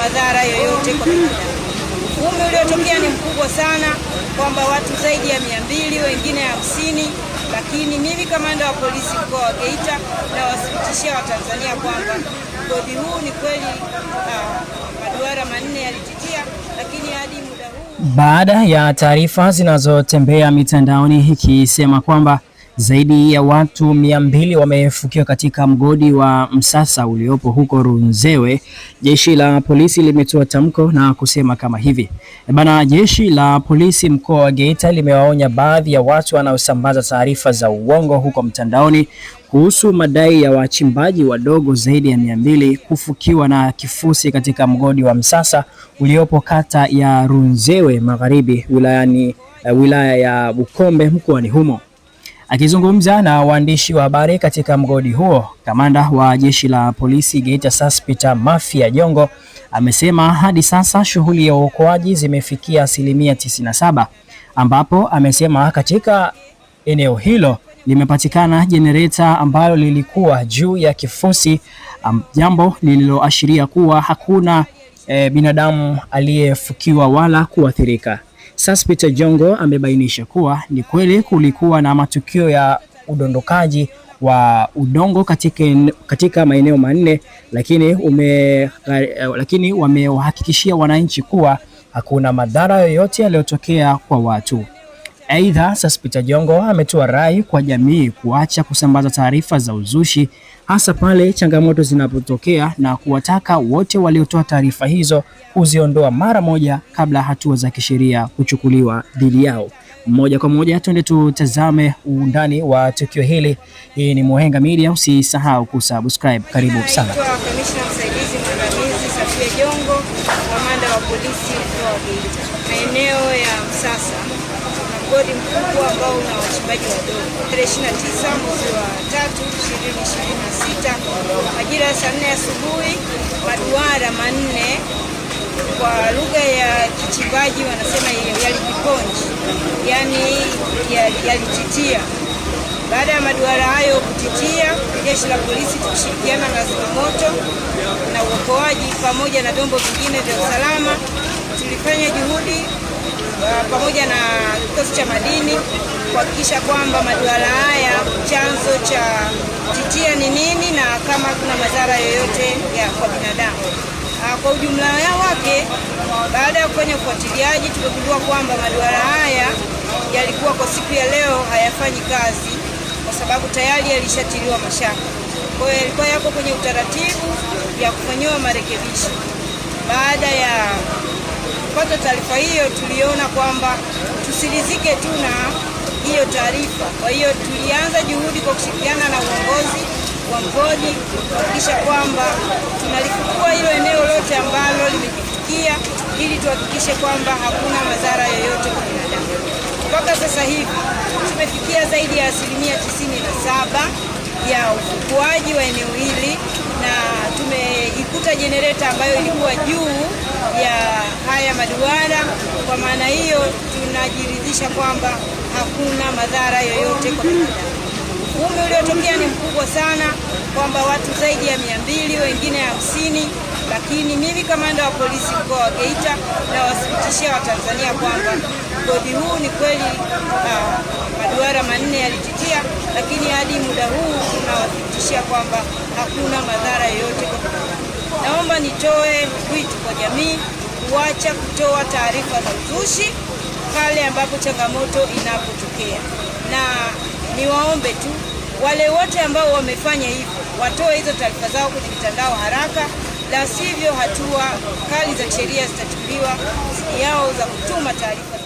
madhara yoyote kwa binadamu. Uvumi uliotokea ni mkubwa sana kwamba watu zaidi ya 200, wengine 50, lakini mimi kamanda wa polisi mkoa wa Geita na wathibitishia Watanzania kwamba mgodi huu ni kweli maduara manne yalititia, lakini hadi muda huu, baada ya taarifa zinazotembea mitandaoni ikisema kwamba zaidi ya watu 200 wamefukiwa katika mgodi wa Msasa uliopo huko Runzewe, jeshi la polisi limetoa tamko na kusema kama hivi. Jeshi la polisi mkoa wa Geita limewaonya baadhi ya watu wanaosambaza taarifa za uongo huko mtandaoni kuhusu madai ya wachimbaji wadogo zaidi ya 200 kufukiwa na kifusi katika mgodi wa Msasa uliopo kata ya Runzewe Magharibi wilaya ya Bukombe mkoani humo. Akizungumza na waandishi wa habari katika mgodi huo, kamanda wa jeshi la polisi Geita Saspeter Mafia Jongo amesema hadi sasa shughuli ya uokoaji zimefikia 97%, ambapo amesema katika eneo hilo limepatikana jenereta ambalo lilikuwa juu ya kifusi, jambo lililoashiria kuwa hakuna binadamu aliyefukiwa wala kuathirika. Saspeter Jongo amebainisha kuwa ni kweli kulikuwa na matukio ya udondokaji wa udongo katika maeneo manne, lakini wamewahakikishia wananchi kuwa hakuna madhara yoyote yaliyotokea kwa watu. Aidha, Saspeter Jongo ametoa rai kwa jamii kuacha kusambaza taarifa za uzushi hasa pale changamoto zinapotokea na kuwataka wote waliotoa taarifa hizo kuziondoa mara moja kabla hatua za kisheria kuchukuliwa dhidi yao. Moja kwa moja twende tutazame undani wa tukio hili. Hii ni Muhenga Media, usisahau kusubscribe. Karibu sana. Kamishna msaidizi mwandamizi Safia Jongo, kamanda wa polisi mkoa wa Geita. Maeneo ya Msasa mgodi mkubwa ambao una wachimbaji wadogo. 29 mwezi wa 3 2026 majira ya saa 4 asubuhi, maduara manne, kwa lugha ya kichimbaji wanasema yalijiponji, yani yalititia. Baada ya maduara hayo kutitia, jeshi la polisi tukishirikiana na zimamoto na uokoaji pamoja na vyombo vingine vya usalama tulifanya juhudi pamoja na kikosi cha madini kuhakikisha kwamba maduara haya chanzo cha titia ni nini na kama kuna madhara yoyote kwa binadamu. Kwa ujumla wake, baada ya kufanya ufuatiliaji tumegundua kwamba maduara haya yalikuwa kwa siku ya leo hayafanyi kazi kwa sababu tayari yalishatiliwa mashaka. Kwa hiyo yalikuwa yako kwenye utaratibu ya kufanyiwa marekebisho. Baada ya kupata taarifa hiyo, tuliona kwamba tusilizike tu na hiyo taarifa. Kwa hiyo tulianza juhudi kwa kushirikiana na uongozi wa mgodi kuhakikisha kwamba tunalifukua hilo eneo lote ambalo limejifikia ili tuhakikishe kwamba hakuna madhara yoyote kwa binadamu. Mpaka sasa hivi tumefikia zaidi ya 97% ya ufukuaji wa eneo hili na tumeikuta jenereta ambayo ilikuwa juu ya haya maduara. Kwa maana hiyo tunajiridhisha kwamba hakuna madhara yoyote kwa binadamu. Uvumi uliotokea ni mkubwa sana kwamba watu zaidi ya 200, wengine 50, lakini mimi kamanda wa polisi mkoa wa Geita na wathibitishia Watanzania kwamba mgodi huu ni kweli maduara manne yalititia, lakini hadi muda huu tunawathibitishia kwamba hakuna madhara yoyote kwa binadamu. Naomba nitoe wito kwa jamii kuacha kutoa taarifa za uzushi pale ambapo changamoto inapotokea, na niwaombe tu wale wote ambao wamefanya hivyo watoe hizo taarifa zao kwenye mitandao haraka, la sivyo hatua kali za sheria zitachukuliwa dhidi yao za kutuma taarifa.